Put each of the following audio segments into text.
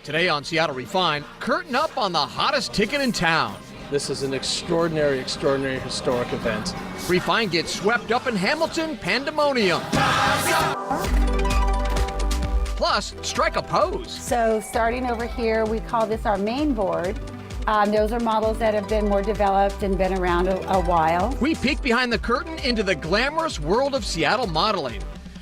Today on Seattle Refined, curtain up on the hottest ticket in town. This is an extraordinary historic event. Refined gets swept up in Hamilton pandemonium. Plus, strike a pose. So starting over here, we call this our main board. Those are models that have been more developed and been around a while. We peek behind the curtain into the glamorous world of Seattle modeling.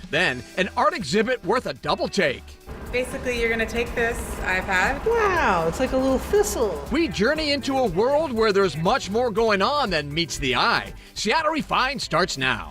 Then, an art exhibit worth a double take. Basically, you're gonna take this iPad. Wow, it's like a little thistle. We journey into a world where there's much more going on than meets the eye. Seattle Refined starts now.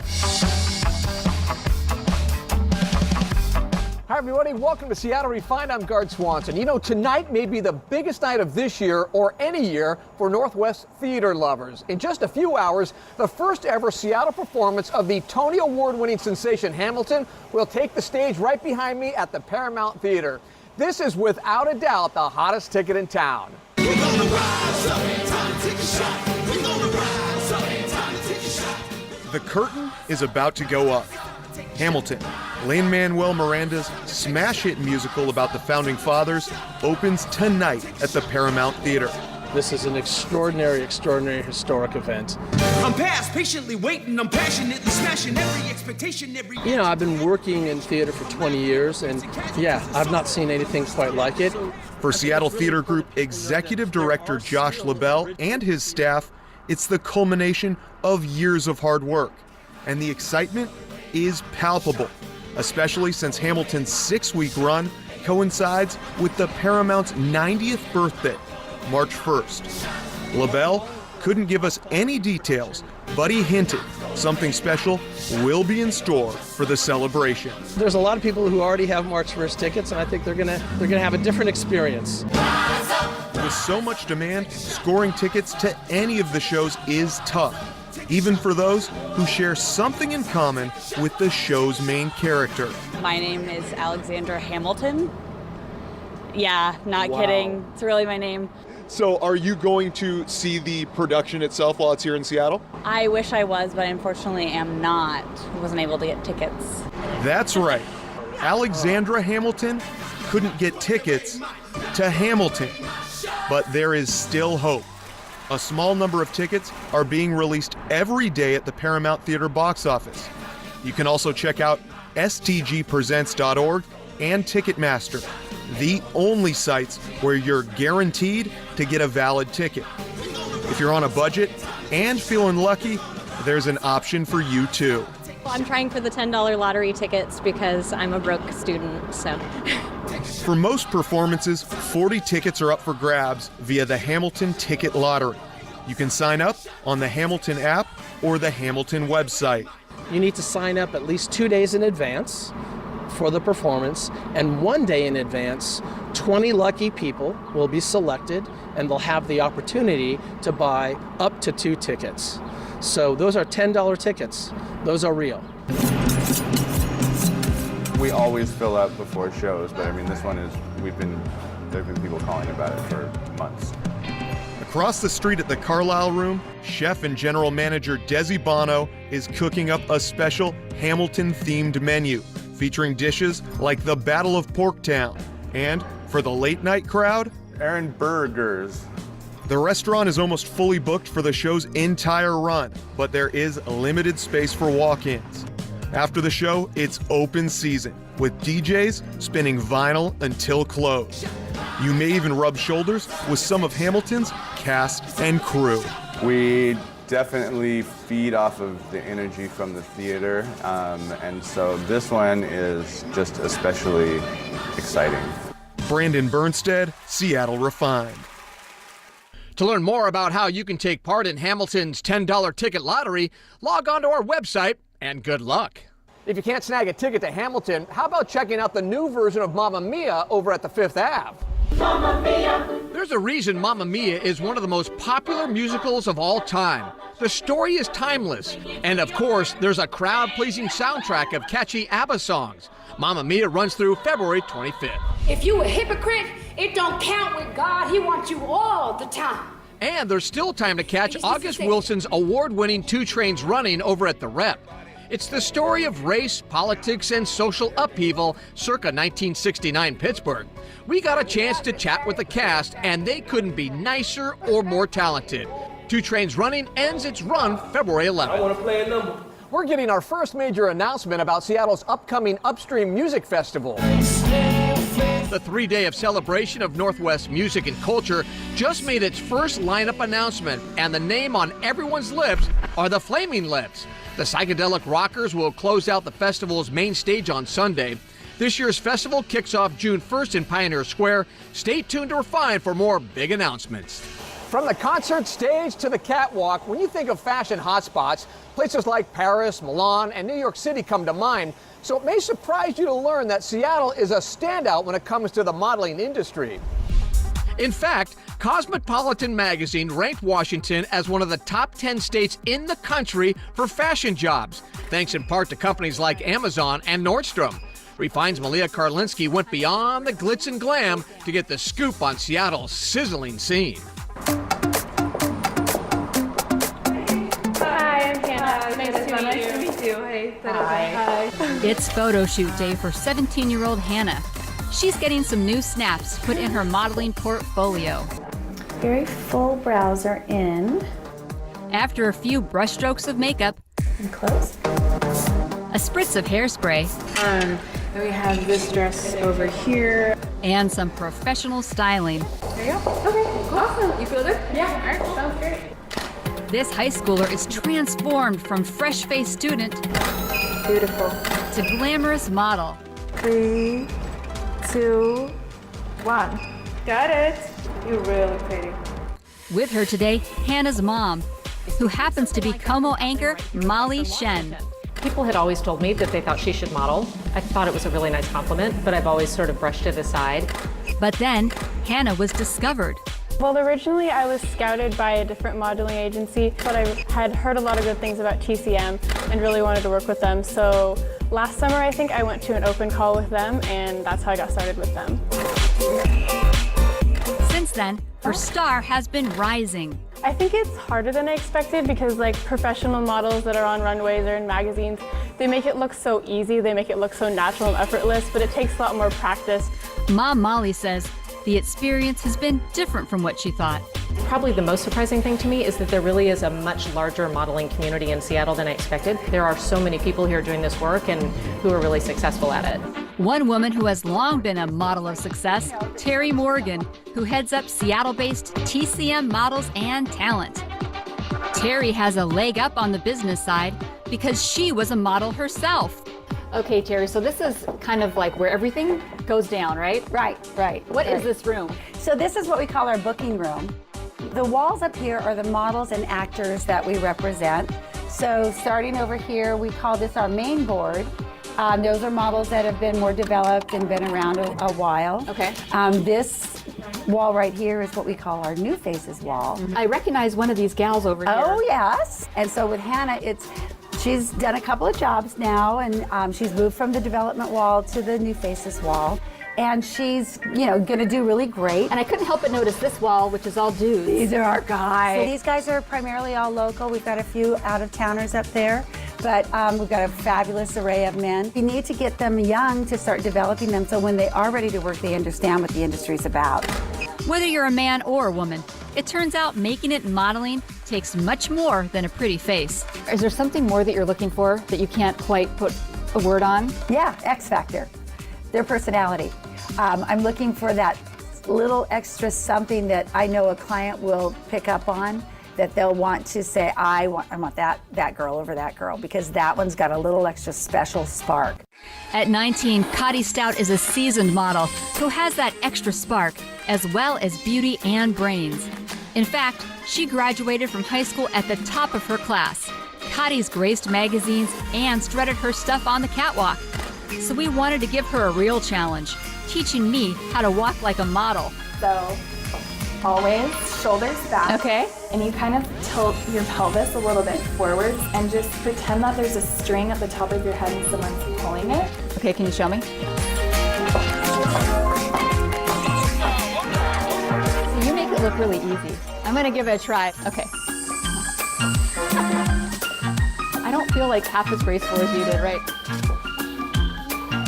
Hi everybody, welcome to Seattle Refined. I'm Gard Swanson. You know, tonight may be the biggest night of this year or any year for Northwest theater lovers. In just a few hours, the first ever Seattle performance of the Tony Award-winning sensation Hamilton will take the stage right behind me at the Paramount Theater. This is without a doubt the hottest ticket in town. We're gonna rise up, time to take a shot. We're gonna rise up, time to take a shot. The curtain is about to go up. Hamilton, Lin-Manuel Miranda's smash hit musical about the Founding Fathers, opens tonight at the Paramount Theater. This is an extraordinary historic event. I'm past patiently waiting, I'm passionately smashing every expectation, every... You know, I've been working in theater for 20 years, and yeah, I've not seen anything quite like it. For Seattle Theater Group Executive Director Josh LaBelle and his staff, it's the culmination of years of hard work. And the excitement is palpable, especially since Hamilton's 6-week run coincides with the Paramount's 90th birthday, March 1st. LaBelle couldn't give us any details, but he hinted something special will be in store for the celebration. There's a lot of people who already have March 1st tickets, and I think they're gonna have a different experience. With so much demand, scoring tickets to any of the shows is tough, even for those who share something in common with the show's main character. My name is Alexandra Hamilton. Yeah, not Wow. kidding. It's really my name. So are you going to see the production itself while it's here in Seattle? I wish I was, but I unfortunately am not. I wasn't able to get tickets. That's right. Alexandra Hamilton couldn't get tickets to Hamilton. But there is still hope. A small number of tickets are being released every day at the Paramount Theater box office. You can also check out stgpresents.org and Ticketmaster, the only sites where you're guaranteed to get a valid ticket. If you're on a budget and feeling lucky, there's an option for you too. I'm trying for the $10 lottery tickets because I'm a broke student, so. For most performances, 40 tickets are up for grabs via the Hamilton Ticket Lottery. You can sign up on the Hamilton app or the Hamilton website. You need to sign up at least 2 days in advance for the performance, and 1 day in advance, 20 lucky people will be selected and they'll have the opportunity to buy up to 2 tickets. So those are $10 tickets. Those are real. We always fill up before shows, but I mean, this one is, there have been people calling about it for months. Across the street at the Carlisle Room, chef and general manager Desi Bono is cooking up a special Hamilton-themed menu featuring dishes like the Battle of Porktown. And for the late-night crowd, Aaron Burgers. The restaurant is almost fully booked for the show's entire run, but there is limited space for walk-ins. After the show, it's open season, with DJs spinning vinyl until close. You may even rub shoulders with some of Hamilton's cast and crew. We definitely feed off of the energy from the theater, and so this one is just especially exciting. Brandon Bernstead, Seattle Refined. To learn more about how you can take part in Hamilton's $10 ticket lottery, log on to our website, and good luck. If you can't snag a ticket to Hamilton, how about checking out the new version of Mamma Mia over at the Fifth Ave? Mamma Mia! There's a reason Mamma Mia is one of the most popular musicals of all time. The story is timeless. And of course, there's a crowd-pleasing soundtrack of catchy ABBA songs. Mamma Mia runs through February 25th. If you a hypocrite, it don't count with God. He wants you all the time. And there's still time to catch August Wilson's award-winning 2 Trains Running over at the Rep. It's the story of race, politics, and social upheaval circa 1969 Pittsburgh. We got a chance to chat with the cast, and they couldn't be nicer or more talented. 2 Trains Running ends its run February 11th. I want to play a number. We're getting our first major announcement about Seattle's upcoming Upstream Music Festival. The 3-day of celebration of Northwest music and culture just made its first lineup announcement, and the name on everyone's lips are the Flaming Lips. The psychedelic rockers will close out the festival's main stage on Sunday. This year's festival kicks off June 1st in Pioneer Square. Stay tuned to Refine for more big announcements. From the concert stage to the catwalk, when you think of fashion hotspots, places like Paris, Milan, and New York City come to mind. So it may surprise you to learn that Seattle is a standout when it comes to the modeling industry. In fact, Cosmopolitan magazine ranked Washington as one of the top 10 states in the country for fashion jobs, thanks in part to companies like Amazon and Nordstrom. Refine's Malia Karlinski went beyond the glitz and glam to get the scoop on Seattle's sizzling scene. Hi, I'm Hannah. Nice to meet you. Hi. It's photo shoot day for 17-year-old Hannah. She's getting some new snaps put in her modeling portfolio. Very full brows are in. After a few brushstrokes of makeup, And close. a spritz of hairspray, And we have this dress over here. and some professional styling, There you go. Okay, awesome. You feel good? Yeah. All right, sounds great. this high schooler is transformed from fresh-faced student Beautiful. to glamorous model. 3, 2, 1. Got it. You're really pretty. With her today, Hannah's mom, who happens to be Como anchor Molly Shen. People had always told me that they thought she should model. I thought it was a really nice compliment, but I've always sort of brushed it aside. But then, Hannah was discovered. Well, originally I was scouted by a different modeling agency, but I had heard a lot of good things about TCM and really wanted to work with them. So last summer, I think I went to an open call with them, and that's how I got started with them. Since then, her star has been rising. I think it's harder than I expected because like professional models that are on runways or in magazines, they make it look so easy, they make it look so natural and effortless, but it takes a lot more practice. Mom Molly says the experience has been different from what she thought. Probably the most surprising thing to me is that there really is a much larger modeling community in Seattle than I expected. There are so many people here doing this work and who are really successful at it. One woman who has long been a model of success, Terry Morgan, who heads up Seattle-based TCM Models and Talent. Terry has a leg up on the business side because she was a model herself. Okay, Terry, so this is kind of like where everything goes down, right? Right. What is this room? So this is what we call our booking room. The walls up here are the models and actors that we represent. So starting over here, we call this our main board. Those are models that have been more developed and been around a while. Okay. This wall right here is what we call our New Faces wall. I recognize one of these gals over here. Oh, yes. And so with Hannah, she's done a couple of jobs now, and she's moved from the development wall to the New Faces wall. And she's, going to do really great. And I couldn't help but notice this wall, which is all dudes. These are our guys. So these guys are primarily all local. We've got a few out-of-towners up there, but we've got a fabulous array of men. We need to get them young to start developing them so when they are ready to work, they understand what the industry's about. Whether you're a man or a woman, it turns out making it in modeling takes much more than a pretty face. Is there something more that you're looking for that you can't quite put a word on? Yeah, X factor. Their personality. I'm looking for that little extra something that I know a client will pick up on, that they'll want to say, I want that girl over that girl, because that one's got a little extra special spark. At 19, Cotty Stout is a seasoned model who has that extra spark, as well as beauty and brains. In fact, she graduated from high school at the top of her class. Cotty's graced magazines and strutted her stuff on the catwalk. So we wanted to give her a real challenge, teaching me how to walk like a model. So always shoulders back. Okay. And you kind of tilt your pelvis a little bit forwards and just pretend that there's a string at the top of your head and someone's pulling it. Okay, can you show me? So you make it look really easy. I'm gonna give it a try. Okay. I don't feel feel like half as graceful as you did, right?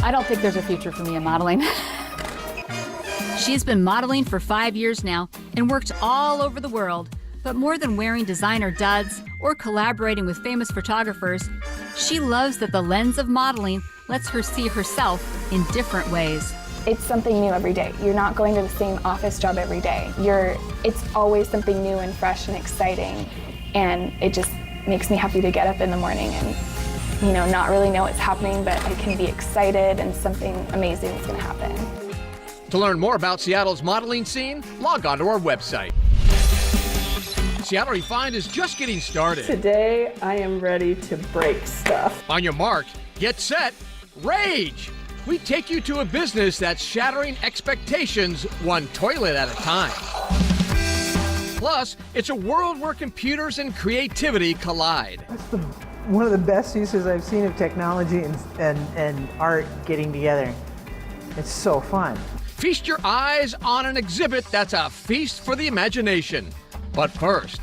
I don't think there's a future for me in modeling. She's been modeling for 5 years now and worked all over the world. But more than wearing designer duds or collaborating with famous photographers, she loves that the lens of modeling lets her see herself in different ways. It's something new every day. You're not going to the same office job every day. It's always something new and fresh and exciting. And it just makes me happy to get up in the morning and, not really know what's happening, but I can be excited and something amazing is going to happen. To learn more about Seattle's modeling scene, log on to our website. Seattle Refined is just getting started. Today, I am ready to break stuff. On your mark, get set, rage! We take you to a business that's shattering expectations one toilet at a time. Plus, it's a world where computers and creativity collide. That's one of the best uses I've seen of technology and art getting together. It's so fun. Feast your eyes on an exhibit that's a feast for the imagination. But first,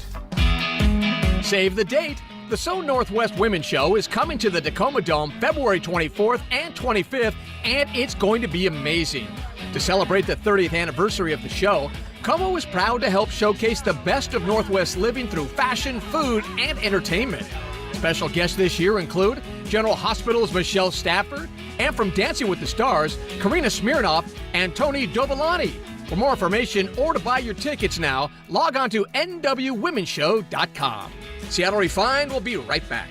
save the date. The So Northwest Women's Show is coming to the Tacoma Dome February 24th and 25th, and it's going to be amazing. To celebrate the 30th anniversary of the show, Como is proud to help showcase the best of Northwest living through fashion, food, and entertainment. Special guests this year include General Hospital's Michelle Stafford, and from Dancing with the Stars, Karina Smirnoff and Tony Dovolani. For more information or to buy your tickets now, log on to nwwomenshow.com. Seattle Refined will be right back.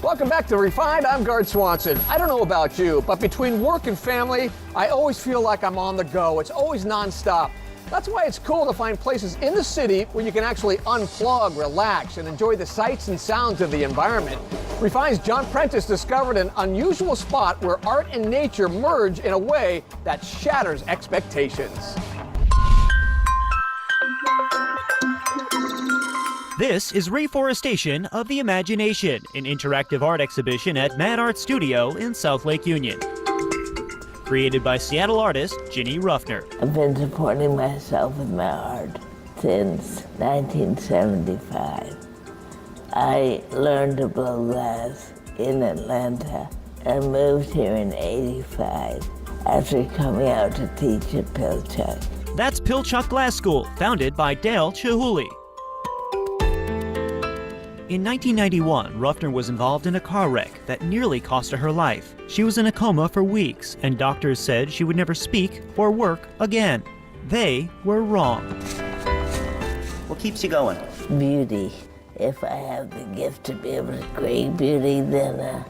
Welcome back to Refined. I'm Gard Swanson. I don't know about you, but between work and family, I always feel like I'm on the go. It's always nonstop. That's why it's cool to find places in the city where you can actually unplug, relax, and enjoy the sights and sounds of the environment. Refined's John Prentice discovered an unusual spot where art and nature merge in a way that shatters expectations. This is Reforestation of the Imagination, an interactive art exhibition at Mad Art Studio in South Lake Union. Created by Seattle artist Ginny Ruffner. I've been supporting myself with my art since 1975. I learned to blow glass in Atlanta and moved here in '85 after coming out to teach at Pilchuck. That's Pilchuck Glass School, founded by Dale Chihuly. In 1991, Ruffner was involved in a car wreck that nearly cost her her life. She was in a coma for weeks, and doctors said she would never speak or work again. They were wrong. What keeps you going? Beauty. If I have the gift to be able to create beauty, then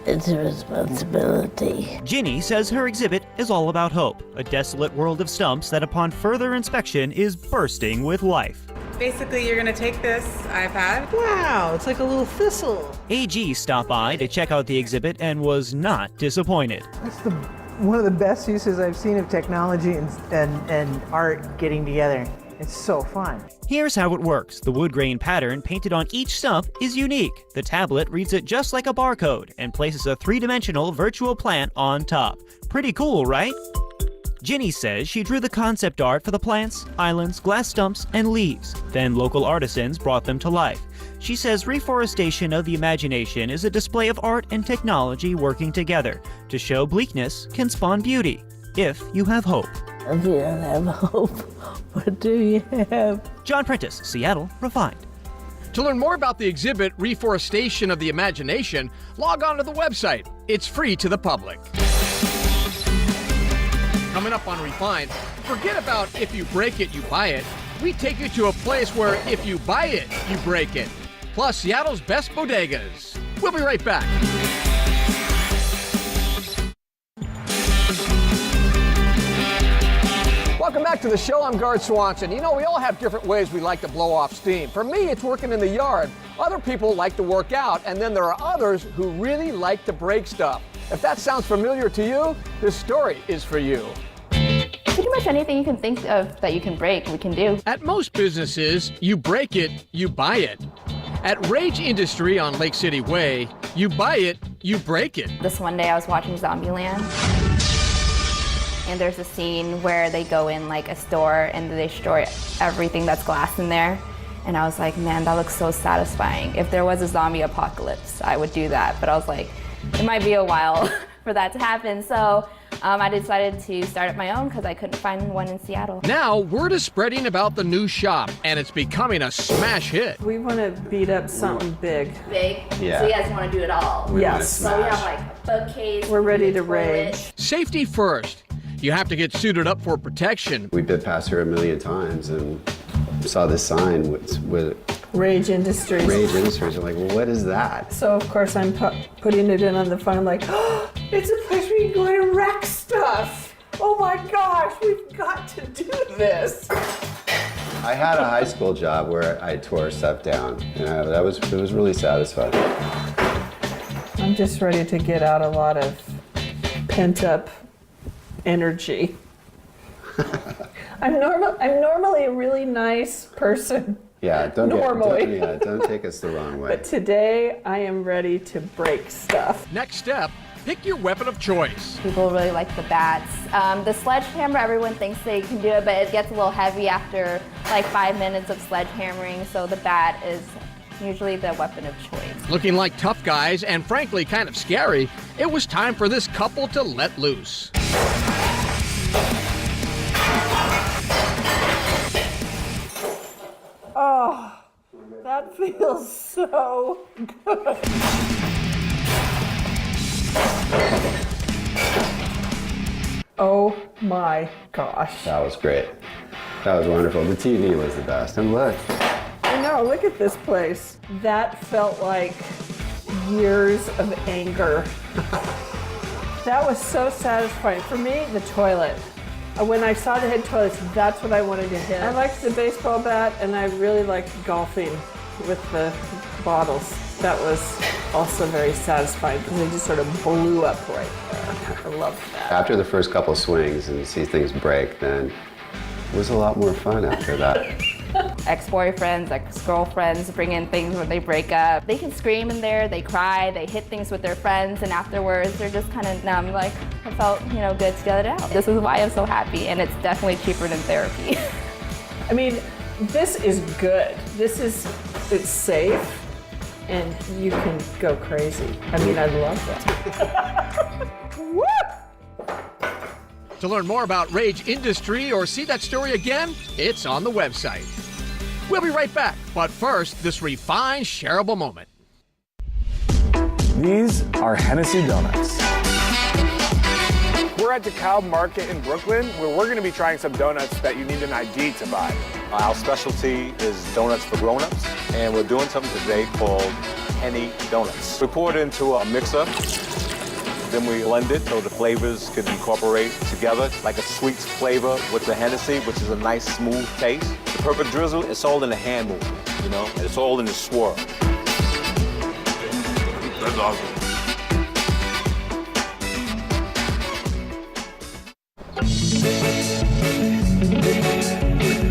it's a responsibility. Ginny says her exhibit is all about hope, a desolate world of stumps that upon further inspection is bursting with life. Basically, you're gonna take this iPad. Wow, it's like a little thistle. AG stopped by to check out the exhibit and was not disappointed. That's one of the best uses I've seen of technology and art getting together. It's so fun. Here's how it works. The wood grain pattern painted on each stump is unique. The tablet reads it just like a barcode and places a three-dimensional virtual plant on top. Pretty cool, right? Ginny says she drew the concept art for the plants, islands, glass stumps, and leaves. Then local artisans brought them to life. She says Reforestation of the Imagination is a display of art and technology working together to show bleakness can spawn beauty, if you have hope. If you don't have hope, what do you have? John Prentice, Seattle Refined. To learn more about the exhibit Reforestation of the Imagination, log on to the website. It's free to the public. Coming up on Refined, forget about if you break it, you buy it. We take you to a place where if you buy it, you break it. Plus, Seattle's best bodegas. We'll be right back. Welcome back to the show. I'm Gard Swanson. You know, we all have different ways we like to blow off steam. For me, it's working in the yard. Other people like to work out, and then there are others who really like to break stuff. If that sounds familiar to you, this story is for you. Pretty much anything you can think of that you can break, we can do. At most businesses, you break it, you buy it. At Rage Industry on Lake City Way, you buy it, you break it. This one day I was watching Zombieland, and there's a scene where they go in like a store and they destroy everything that's glass in there. And I was like, man, that looks so satisfying. If there was a zombie apocalypse, I would do that. But I was like, it might be a while for that to happen. So I decided to start up my own because I couldn't find one in Seattle. Now, word is spreading about the new shop, and it's becoming a smash hit. We want to beat up something big. Big? Yeah. So you guys want to do it all? Yes. So we have like a bookcase. We're ready to toilet. rage. Safety first. You have to get suited up for protection. We've been past here a million times and saw this sign with Rage Industries. Rage Industries. I'm like, well, what is that? So of course I'm putting it in on the phone. I'm like, oh, it's a place where you go and wreck stuff. Oh my gosh, we've got to do this. I had a high school job where I tore stuff down, and it was really satisfying. I'm just ready to get out a lot of pent up energy. I'm normally a really nice person. Yeah, don't take us the wrong way. But today I am ready to break stuff. Next step, pick your weapon of choice. People really like the bats. The sledgehammer, everyone thinks they can do it, but it gets a little heavy after like 5 minutes of sledgehammering, so the bat is usually the weapon of choice. Looking like tough guys and frankly kind of scary, it was time for this couple to let loose. Oh, that feels so good. Oh my gosh. That was great. That was wonderful. The TV was the best. And look. I know, look at this place. That felt like years of anger. That was so satisfying. For me, the toilet. When I saw the head toilets, that's what I wanted to hit. I liked the baseball bat, and I really liked golfing with the bottles. That was also very satisfying because they just sort of blew up right there. I loved that. After the first couple swings and you see things break, then it was a lot more fun after that. Ex-boyfriends, ex-girlfriends bring in things when they break up. They can scream in there, they cry, they hit things with their friends, and afterwards they're just kind of numb, like, I felt, good to get it out. This is why I'm so happy, and it's definitely cheaper than therapy. I mean, this is good. It's safe, and you can go crazy. I mean, I love that. Woo! To learn more about Rage Industry or see that story again, it's on the website. We'll be right back, but first, this refined, shareable moment. These are Hennessy Donuts. We're at DeKalb Market in Brooklyn, where we're going to be trying some donuts that you need an ID to buy. Our specialty is donuts for grown-ups, and we're doing something today called Henny Donuts. We pour it into a mixer, then we blend it so the flavors can incorporate together, like a sweet flavor with the Hennessy, which is a nice, smooth taste. The perfect drizzle, it's all in the hand movement, and it's all in the swirl. That's awesome.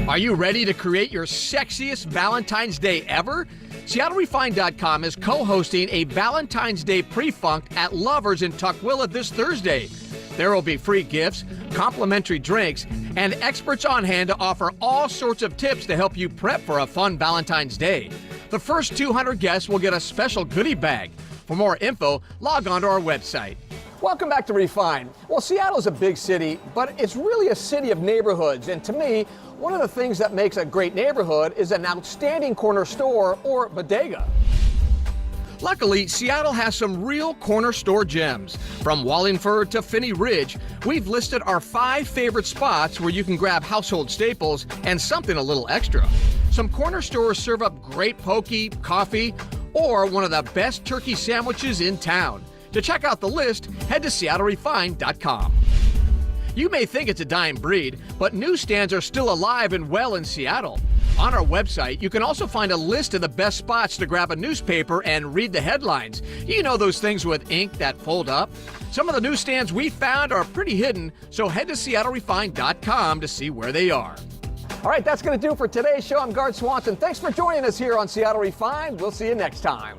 Are you ready to create your sexiest Valentine's Day ever? SeattleRefined.com is co-hosting a Valentine's Day pre-funk at Lovers in Tukwila this Thursday. There will be free gifts, complimentary drinks, and experts on hand to offer all sorts of tips to help you prep for a fun Valentine's Day. The first 200 guests will get a special goodie bag. For more info, log on to our website. Welcome back to Refined. Well, Seattle's a big city, but it's really a city of neighborhoods. And to me, one of the things that makes a great neighborhood is an outstanding corner store or bodega. Luckily, Seattle has some real corner store gems. From Wallingford to Finney Ridge, we've listed our 5 favorite spots where you can grab household staples and something a little extra. Some corner stores serve up great poke, coffee, or one of the best turkey sandwiches in town. To check out the list, head to SeattleRefined.com. You may think it's a dying breed, but newsstands are still alive and well in Seattle. On our website, you can also find a list of the best spots to grab a newspaper and read the headlines. You know those things with ink that fold up? Some of the newsstands we found are pretty hidden, so head to SeattleRefined.com to see where they are. All right, that's going to do for today's show. I'm Gard Swanson. Thanks for joining us here on Seattle Refined. We'll see you next time.